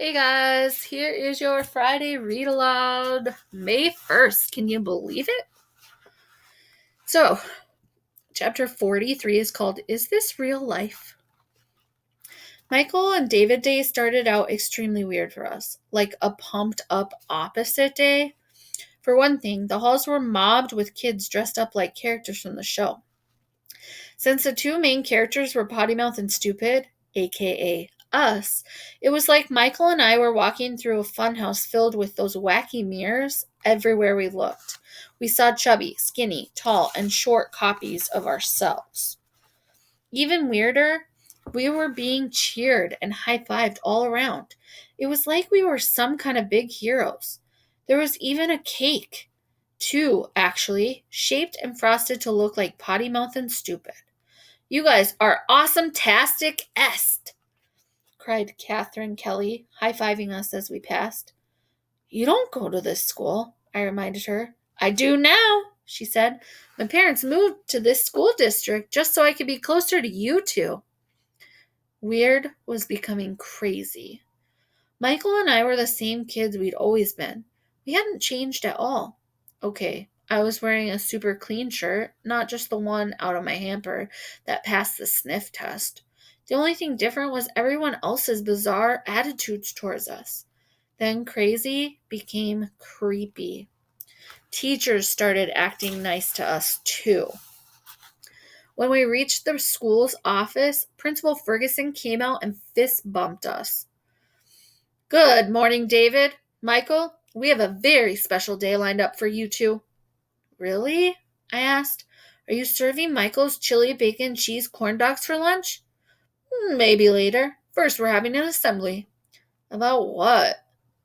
Hey guys, here is your Friday read aloud, May 1st. Can you believe it? So, chapter 43 is called Is This Real Life? Michael and David Day started out extremely weird for us, like a pumped up opposite day. For one thing, the halls were mobbed with kids dressed up like characters from the show. Since the two main characters were Pottymouth and Stoopid, aka us, it was like Michael and I were walking through a funhouse filled with those wacky mirrors everywhere we looked. We saw chubby, skinny, tall, and short copies of ourselves. Even weirder, we were being cheered and high-fived all around. It was like we were some kind of big heroes. There was even a cake. Two, actually, shaped and frosted to look like Pottymouth and Stoopid. You guys are awesome-tastic est, cried Catherine Kelly, high-fiving us as we passed. You don't go to this school, I reminded her. I do now, she said. My parents moved to this school district just so I could be closer to you two. Weird was becoming crazy. Michael and I were the same kids we'd always been. We hadn't changed at all. Okay, I was wearing a super clean shirt, not just the one out of my hamper that passed the sniff test. The only thing different was everyone else's bizarre attitudes towards us. Then crazy became creepy. Teachers started acting nice to us too. When we reached the school's office, Principal Ferguson came out and fist bumped us. Good morning, David. Michael, we have a very special day lined up for you two. Really? I asked. Are you serving Michael's chili bacon cheese corn dogs for lunch? Maybe later. First, we're having an assembly. About what?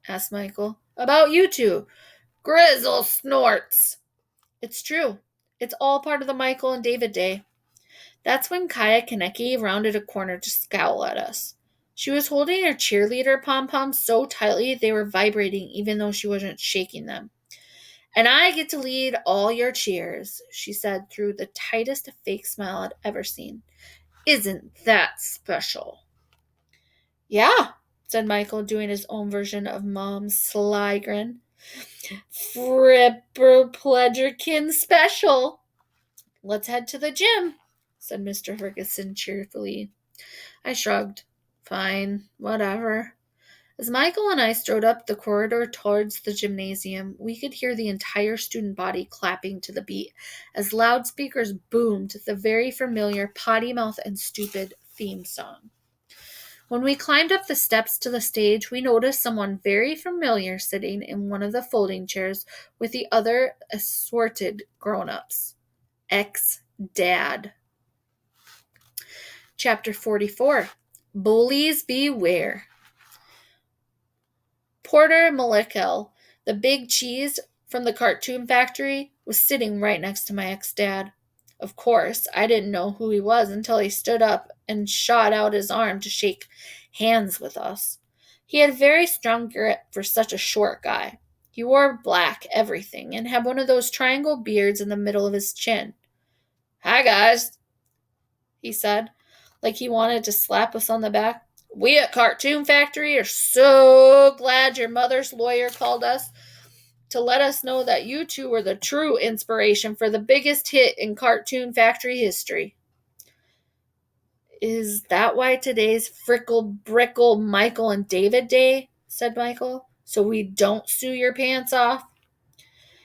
Asked Michael. About you two. Grizzle snorts. It's true. It's all part of the Michael and David day. That's when Kaya Kaneki rounded a corner to scowl at us. She was holding her cheerleader pom-poms so tightly they were vibrating even though she wasn't shaking them. And I get to lead all your cheers, she said through the tightest fake smile I'd ever seen. Isn't that special? Yeah, said Michael, doing his own version of Mom's sly grin. Fripper-Pledgerkin special. Let's head to the gym, said Mr. Ferguson cheerfully. I shrugged. Fine, whatever. As Michael and I strode up the corridor towards the gymnasium, we could hear the entire student body clapping to the beat as loudspeakers boomed the very familiar Pottymouth and Stoopid theme song. When we climbed up the steps to the stage, we noticed someone very familiar sitting in one of the folding chairs with the other assorted grown-ups. Ex-Dad. Chapter 44. Bullies Beware. Porter Malikel, the big cheese from the cartoon factory, was sitting right next to my ex-dad. Of course, I didn't know who he was until he stood up and shot out his arm to shake hands with us. He had very strong grip for such a short guy. He wore black everything and had one of those triangle beards in the middle of his chin. Hi, guys, he said, like he wanted to slap us on the back. We at Cartoon Factory are so glad your mother's lawyer called us to let us know that you two were the true inspiration for the biggest hit in Cartoon Factory history. Is that why today's Frickle Brickle Michael and David Day? Said Michael. So we don't sue your pants off?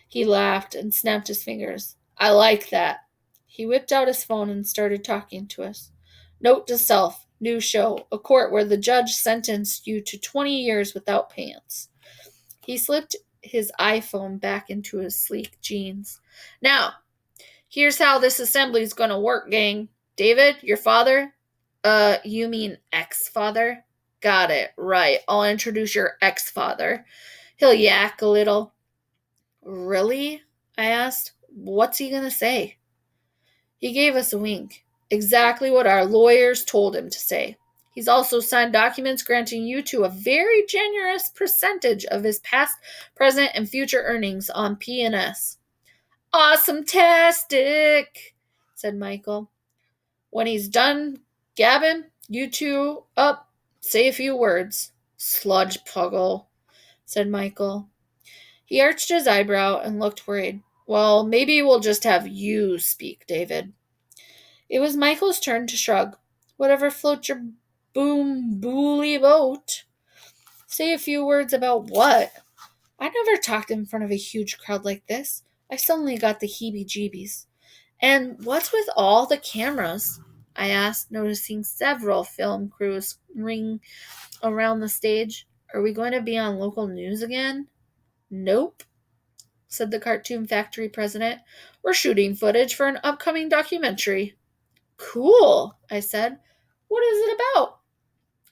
He laughed and snapped his fingers. I like that. He whipped out his phone and started talking to us. Note to self, new show, a court where the judge sentenced you to 20 years without pants. He slipped his iPhone back into his sleek jeans. Now, here's how this assembly's gonna work, gang. David, your father? You mean ex-father? Got it, right. I'll introduce your ex-father. He'll yak a little. Really? I asked. What's he gonna say? He gave us a wink. Exactly what our lawyers told him to say. He's also signed documents granting you two a very generous percentage of his past, present, and future earnings on P&S. Awesome-tastic, said Michael. When he's done gabbing, you two up, say a few words. Sludge puggle, said Michael. He arched his eyebrow and looked worried. Well, maybe we'll just have you speak, David. It was Michael's turn to shrug. Whatever floats your boom-booly boat. Say a few words about what? I never talked in front of a huge crowd like this. I suddenly got the heebie-jeebies. And what's with all the cameras? I asked, noticing several film crews ring around the stage. Are we going to be on local news again? Nope, said the Cartoon Factory president. We're shooting footage for an upcoming documentary. Cool, I said. What is it about?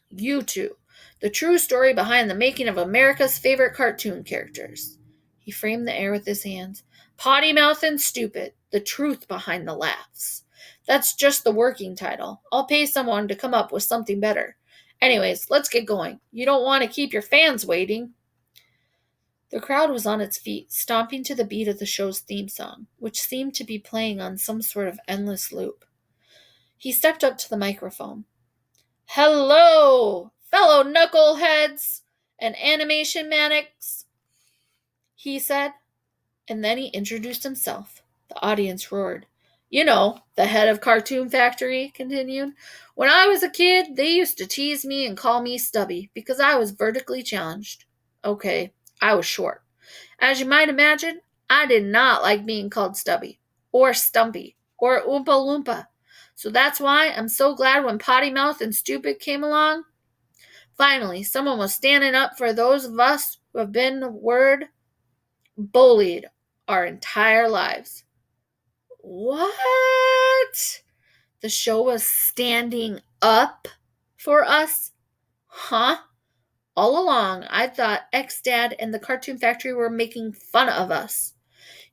You two. The true story behind the making of America's favorite cartoon characters. He framed the air with his hands. Pottymouth and Stoopid. The truth behind the laughs. That's just the working title. I'll pay someone to come up with something better. Anyways, let's get going. You don't want to keep your fans waiting. The crowd was on its feet, stomping to the beat of the show's theme song, which seemed to be playing on some sort of endless loop. He stepped up to the microphone. Hello, fellow knuckleheads and animation maniacs, he said, and then he introduced himself. The audience roared. You know, the head of Cartoon Factory continued. When I was a kid, they used to tease me and call me Stubby because I was vertically challenged. Okay, I was short. As you might imagine, I did not like being called Stubby, or Stumpy, or Oompa Loompa. So that's why I'm so glad when Pottymouth and Stoopid came along. Finally, someone was standing up for those of us who have been bullied our entire lives. What? The show was standing up for us? Huh? All along, I thought X-Dad and the Cartoon Factory were making fun of us.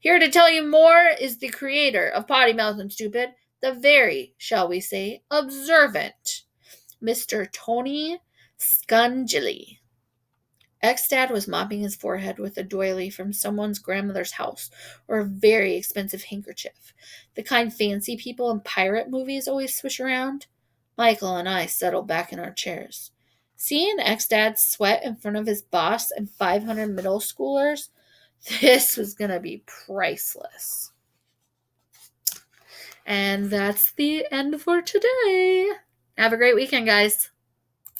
Here to tell you more is the creator of Pottymouth and Stoopid, the very, shall we say, observant Mr. Tony Scungily. X-Dad was mopping his forehead with a doily from someone's grandmother's house, or a very expensive handkerchief, the kind fancy people in pirate movies always swish around. Michael and I settled back in our chairs. Seeing X-Dad sweat in front of his boss and 500 middle schoolers, this was going to be priceless. And that's the end for today. Have a great weekend, guys.